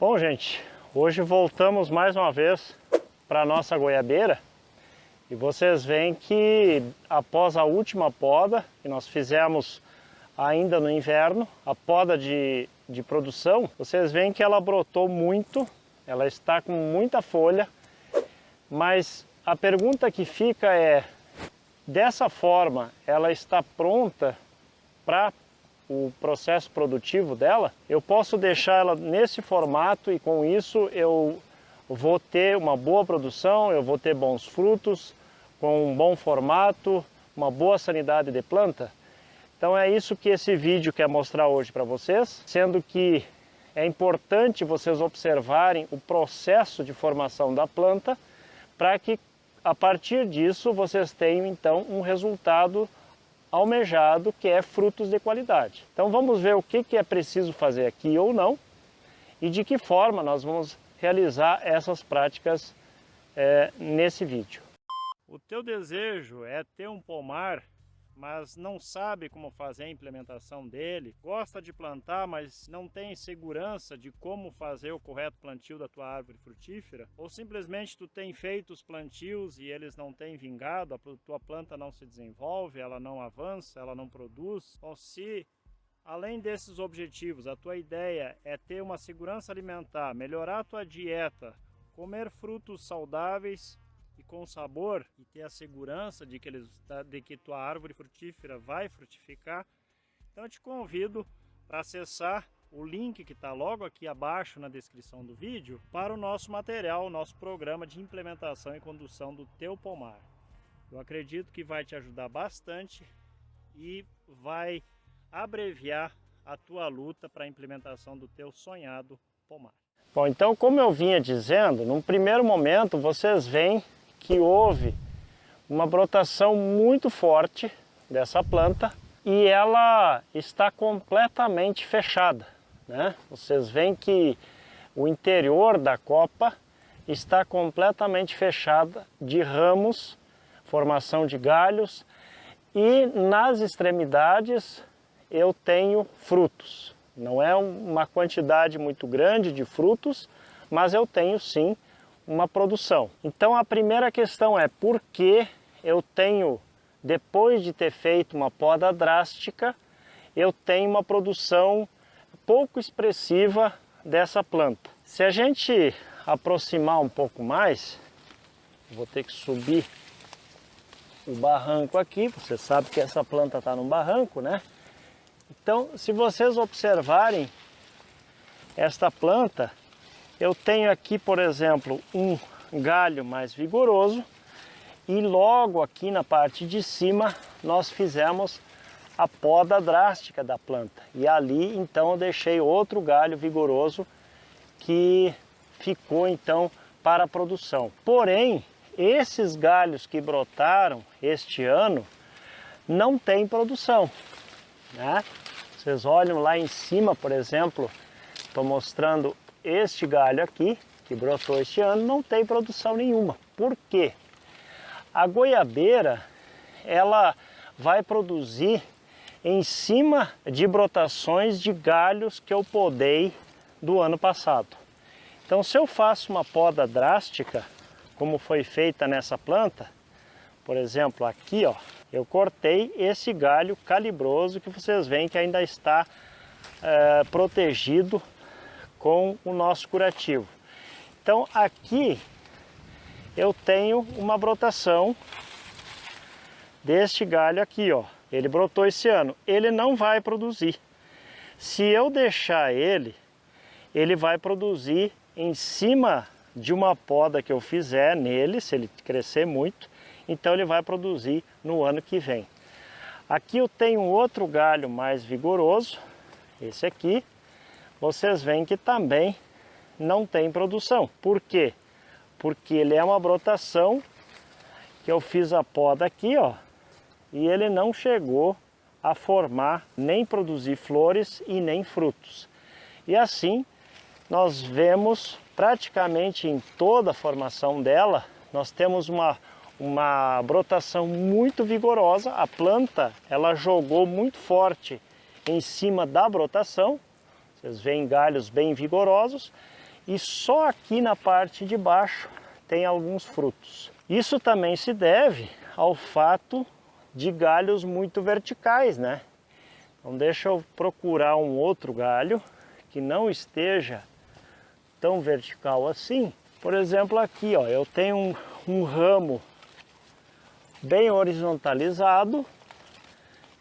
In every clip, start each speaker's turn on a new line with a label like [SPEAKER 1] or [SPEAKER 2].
[SPEAKER 1] Bom, gente, hoje voltamos mais uma vez para a nossa goiabeira e vocês veem que após a última poda que nós fizemos ainda no inverno, a poda de produção, vocês veem que ela brotou muito, ela está com muita folha, mas a pergunta que fica é, dessa forma ela está pronta para o processo produtivo dela? Eu posso deixar ela nesse formato e com isso eu vou ter uma boa produção, eu vou ter bons frutos, com um bom formato, uma boa sanidade de planta? Então é isso que esse vídeo quer mostrar hoje para vocês, sendo que é importante vocês observarem o processo de formação da planta para que a partir disso vocês tenham então um resultado almejado, que é frutos de qualidade. Então vamos ver o que é preciso fazer aqui ou não e de que forma nós vamos realizar essas práticas nesse vídeo. O teu desejo é ter um pomar, mas não sabe como fazer a implementação dele, gosta de plantar, mas não tem segurança de como fazer o correto plantio da tua árvore frutífera, ou simplesmente tu tem feito os plantios e eles não têm vingado, a tua planta não se desenvolve, ela não avança, ela não produz. Ou se, além desses objetivos, a tua ideia é ter uma segurança alimentar, melhorar a tua dieta, comer frutos saudáveis e com sabor, e ter a segurança de que tua árvore frutífera vai frutificar, então eu te convido para acessar o link que está logo aqui abaixo na descrição do vídeo para o nosso material, o nosso programa de implementação e condução do teu pomar. Eu acredito que vai te ajudar bastante e vai abreviar a tua luta para a implementação do teu sonhado pomar. Bom, então como eu vinha dizendo, num primeiro momento vocês veem que houve uma brotação muito forte dessa planta e ela está completamente fechada, né? Vocês veem que o interior da copa está completamente fechada de ramos, formação de galhos, e nas extremidades eu tenho frutos. Não é uma quantidade muito grande de frutos, mas eu tenho sim uma produção. Então a primeira questão é por que eu tenho, depois de ter feito uma poda drástica, eu tenho uma produção pouco expressiva dessa planta. Se a gente aproximar um pouco mais, vou ter que subir o barranco aqui, você sabe que essa planta está num barranco, né? Então, se vocês observarem esta planta, eu tenho aqui, por exemplo, um galho mais vigoroso e logo aqui na parte de cima nós fizemos a poda drástica da planta. E ali então eu deixei outro galho vigoroso que ficou então para a produção. Porém, esses galhos que brotaram este ano não têm produção, né? Vocês olham lá em cima, por exemplo, estou mostrando este galho aqui, que brotou este ano, não tem produção nenhuma. Por quê? A goiabeira, ela vai produzir em cima de brotações de galhos que eu podei do ano passado. Então, se eu faço uma poda drástica, como foi feita nessa planta, por exemplo, aqui, ó, eu cortei esse galho calibroso que vocês veem que ainda está protegido com o nosso curativo. Então aqui eu tenho uma brotação deste galho aqui, ó. Ele brotou esse ano, ele não vai produzir. Se eu deixar ele, ele vai produzir em cima de uma poda que eu fizer nele, se ele crescer muito, então ele vai produzir no ano que vem. Aqui eu tenho outro galho mais vigoroso, esse aqui. Vocês veem que também não tem produção. Por quê? Porque ele é uma brotação que eu fiz a poda aqui, ó, e ele não chegou a formar, nem produzir flores e nem frutos. E assim, nós vemos praticamente em toda a formação dela, nós temos uma brotação muito vigorosa. A planta, ela jogou muito forte em cima da brotação. Vocês veem galhos bem vigorosos e só aqui na parte de baixo tem alguns frutos. Isso também se deve ao fato de galhos muito verticais, né? Então deixa eu procurar um outro galho que não esteja tão vertical assim. Por exemplo, aqui, ó, eu tenho um ramo bem horizontalizado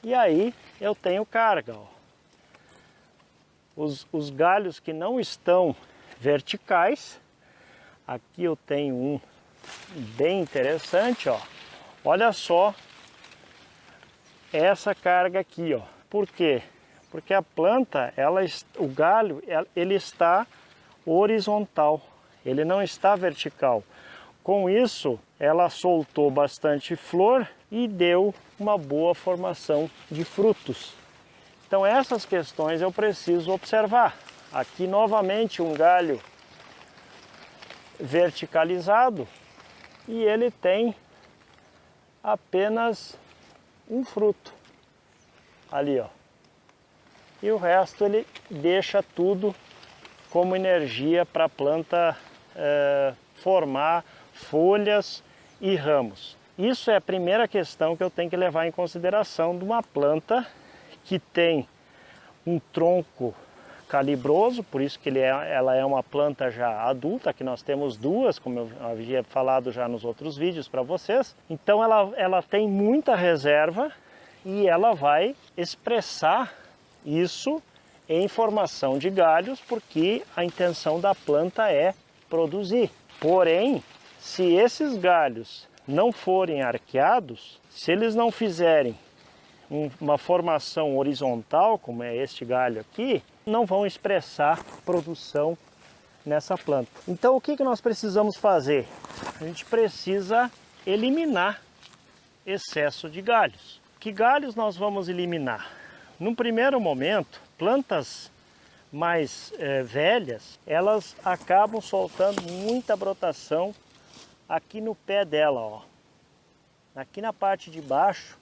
[SPEAKER 1] e aí eu tenho carga, ó. Os galhos que não estão verticais, aqui eu tenho um bem interessante, ó. Olha só essa carga aqui, ó. Por quê? Porque a planta, o galho, ele está horizontal, ele não está vertical. Com isso, ela soltou bastante flor e deu uma boa formação de frutos. Então essas questões eu preciso observar. Aqui novamente um galho verticalizado e ele tem apenas um fruto ali, ó. E o resto ele deixa tudo como energia para a planta formar folhas e ramos. Isso é a primeira questão que eu tenho que levar em consideração de uma planta que tem um tronco calibroso, por isso que ela é uma planta já adulta. Aqui nós temos duas, como eu havia falado já nos outros vídeos para vocês. Então ela tem muita reserva e ela vai expressar isso em formação de galhos, porque a intenção da planta é produzir. Porém, se esses galhos não forem arqueados, se eles não fizerem uma formação horizontal, como é este galho aqui, não vão expressar produção nessa planta. Então o que nós precisamos fazer? A gente precisa eliminar excesso de galhos. Que galhos nós vamos eliminar? Num primeiro momento, plantas mais velhas, elas acabam soltando muita brotação aqui no pé dela, ó. Aqui na parte de baixo,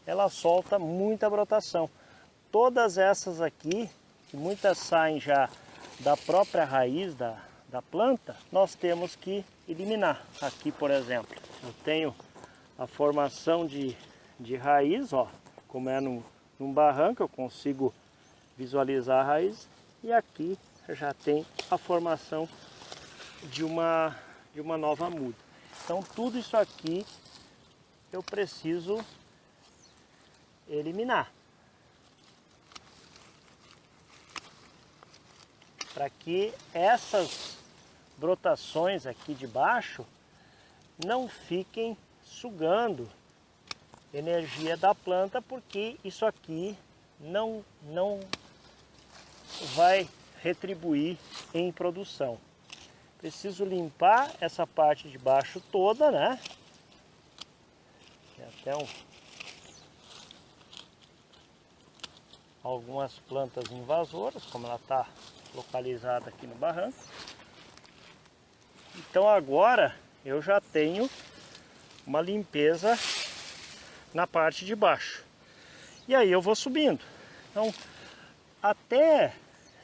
[SPEAKER 1] ela solta muita brotação. Todas essas aqui, que muitas saem já da própria raiz da planta, nós temos que eliminar. Aqui, por exemplo, eu tenho a formação de raiz, ó, como é num barranco, eu consigo visualizar a raiz, e aqui já tem a formação de uma nova muda. Então tudo isso aqui eu preciso eliminar, para que essas brotações aqui de baixo não fiquem sugando energia da planta, porque isso aqui não vai retribuir em produção. Preciso limpar essa parte de baixo toda, né? Tem até algumas plantas invasoras, como ela está localizada aqui no barranco. Então agora eu já tenho uma limpeza na parte de baixo. E aí eu vou subindo. Então até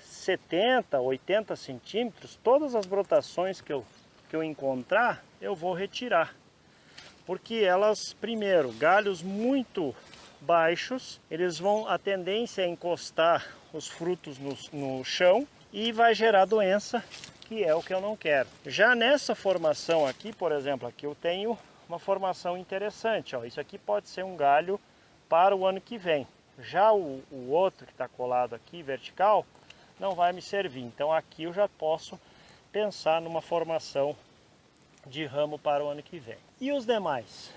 [SPEAKER 1] 70, 80 centímetros, todas as brotações que eu encontrar, eu vou retirar. Porque elas, primeiro, galhos muito baixos, a tendência é encostar os frutos no chão e vai gerar doença, que é o que eu não quero. Já nessa formação aqui, por exemplo, aqui eu tenho uma formação interessante, ó. Isso aqui pode ser um galho para o ano que vem. Já o outro que está colado aqui, vertical, não vai me servir. Então aqui eu já posso pensar numa formação de ramo para o ano que vem. E os demais?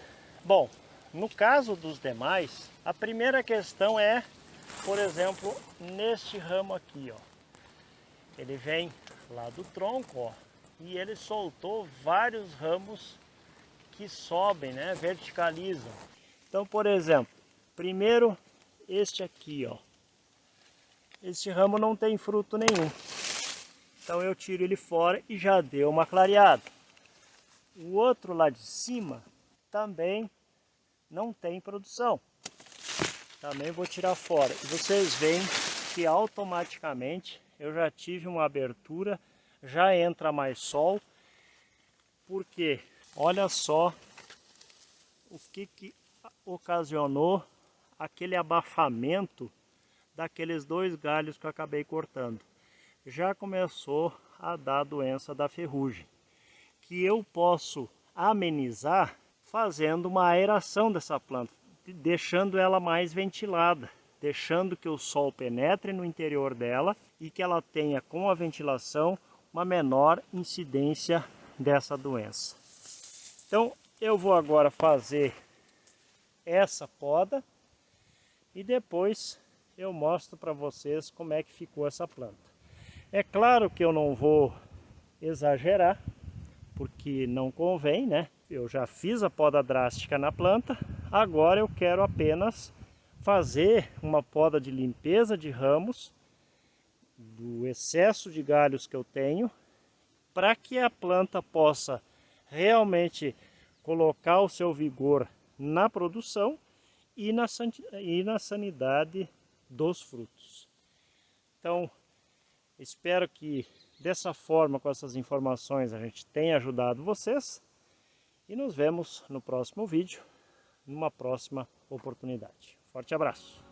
[SPEAKER 1] Bom, no caso dos demais, a primeira questão é, por exemplo, neste ramo aqui, ó. Ele vem lá do tronco, ó, e ele soltou vários ramos que sobem, né, verticalizam. Então, por exemplo, primeiro este aqui, ó. Este ramo não tem fruto nenhum. Então eu tiro ele fora e já deu uma clareada. O outro lá de cima também não tem produção. Também vou tirar fora. E vocês veem que automaticamente eu já tive uma abertura já entra mais sol, porque olha só o que ocasionou aquele abafamento daqueles 2 galhos que eu acabei cortando. Já começou a dar a doença da ferrugem, que eu posso amenizar fazendo uma aeração dessa planta, deixando ela mais ventilada, deixando que o sol penetre no interior dela e que ela tenha, com a ventilação, uma menor incidência dessa doença. Então eu vou agora fazer essa poda e depois eu mostro para vocês como é que ficou essa planta. É claro que eu não vou exagerar, porque não convém, né? Eu já fiz a poda drástica na planta, agora eu quero apenas fazer uma poda de limpeza de ramos, do excesso de galhos que eu tenho, para que a planta possa realmente colocar o seu vigor na produção e na sanidade dos frutos. Então, espero que dessa forma, com essas informações, a gente tenha ajudado vocês e nos vemos no próximo vídeo, numa próxima oportunidade. Forte abraço!